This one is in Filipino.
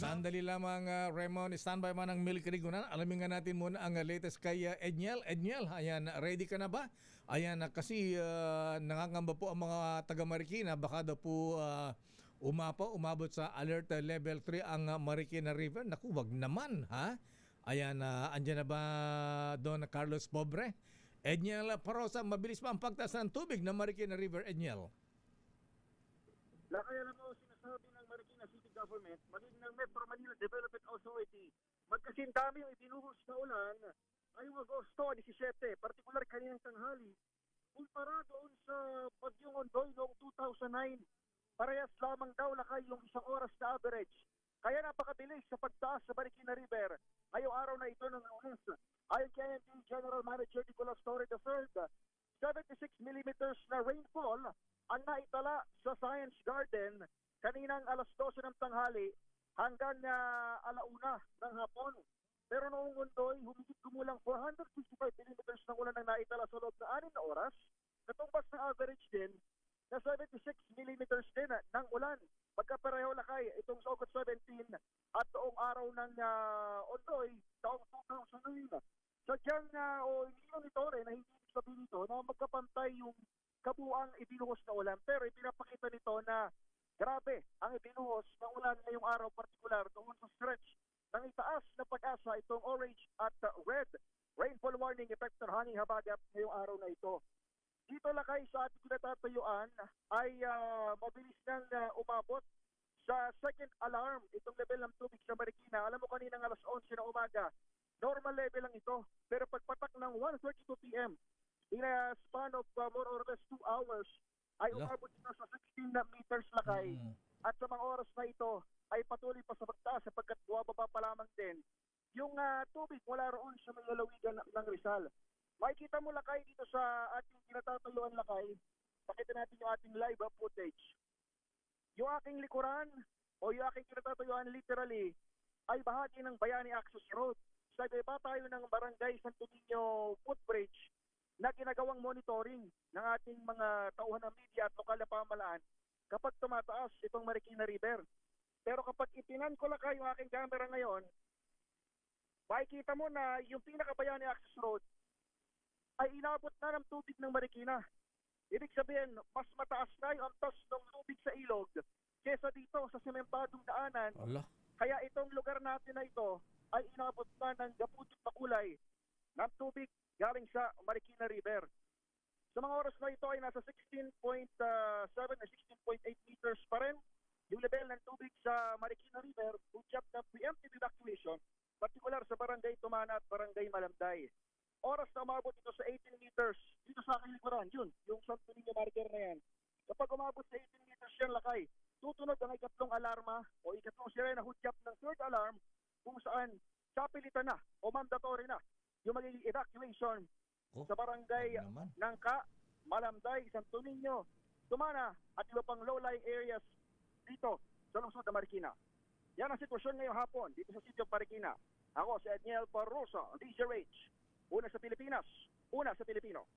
Sandali lamang, Raymond, standby man ang Milk Rigunan. Alamin nga natin muna ang latest kay Edniel. Edniel, ayan, ready ka na ba? Ayan, kasi nangangamba po ang mga taga Marikina. Baka daw po umabot sa alert level 3 ang Marikina River. Naku, wag naman, ha? Ayan, andyan na ba Don Carlos Pobre? Edniel Parosa, mabilis pa ang pagtaas ng tubig ng Marikina River, Edniel. Kaya naman sinasabi ng Marikina City Government, maging ng Metro Manila Development Authority, magkasindami yung ibinuhos na ulan ngayong Agosto 17, partikular kaninang tanghali, kumpara doon sa Bagyong Ondoy noong 2009. Parehas lamang daw lakay yung isang oras na average. Kaya napakabilis sa pagtaas sa Marikina River ngayong araw na ito ng Lunes. Ayon kay IMD General Manager Nicolas Torre III, 76 millimeters na rainfall ang naitala sa Science Garden kaninang alas 12 ng tanghali hanggang alauna ng hapon. Pero noong Ondoy, humigit kumulang 455 millimeters ng ulan ang naitala sa loob na 6 na oras, katumbas na average din na 76 millimeters din ng ulan. Pagkapareho lakay itong sa August 17 at noong araw ng Ondoy, taong 2009. Sadyang iniwan ni Torre na hindi sabihin nito na magkapantay yung kabuang ibinuhos na ulan, pero ipinapakita nito na grabe ang ibinuhos na ulan ngayong araw partikular doon sa stretch ng itaas na pag-asa itong orange at red rainfall warning epektor hanging habagat ngayong araw na ito. Dito lakay sa ating kinatatayuan ay mabilis nang umabot sa second alarm itong level ng tubig sa Marikina. Alam mo kaninang alas 11 ng umaga, normal level lang ito, pero pagpatak ng 1:32 p.m. in a span of more or less 2 hours ay umabot ito sa 16 meters lakay. At sa mga oras na ito ay patuloy pa sa pagtaas sapagkat bumababa pa lamang din yung tubig mula roon sa may lalawigan ng Rizal. Makikita mo lakay dito sa ating kinatatayuan lakay. Pakita natin yung ating live footage. Yung aking likuran o yung aking kinatatayuan literally ay bahagi ng Bayani Access Road. Sa iba tayo ng Barangay Santo Niño Footbridge na ginagawang monitoring ng ating mga tauhan ng media at lokal na pamahalaan kapag tumataas itong Marikina River. Pero kapag itinan ko lang yung aking camera ngayon, makikita mo na yung pinakabayani access road ay inabot na ng tubig ng Marikina. Ibig sabihin, mas mataas na yung antas ng tubig sa ilog kesa dito sa sementadong daanan. Allah. Kaya itong lugar natin na ito ay inabot na ng gaputik na kulay ng tubig galing sa Marikina River. Sa mga oras na ito ay nasa 16.7 na 16.8 meters pa rin yung level ng tubig sa Marikina River, hudyat ng preemptive evacuation, partikular sa Barangay Tumana at Barangay Malamday. Oras na umabot ito sa 18 meters dito sa aking likuran, yun, yung Santo Niño marker na yan. Kapag umabot sa 18 meters yan lakay, tutunod ang ikatlong alarma o ikatlong sirena hudyat ng third alarm kung saan kapilitan na o mandatory na yung magiging evacuation sa barangay Nangka, Malamday, Santo Niño, Tumana at iba pang low-lying areas dito sa lungsod ng Marikina. Yan ang sitwasyon ngayong hapon dito sa City of Marikina. Ako si Edniel Parosa, DZRH. Una sa Pilipinas, una sa Pilipino.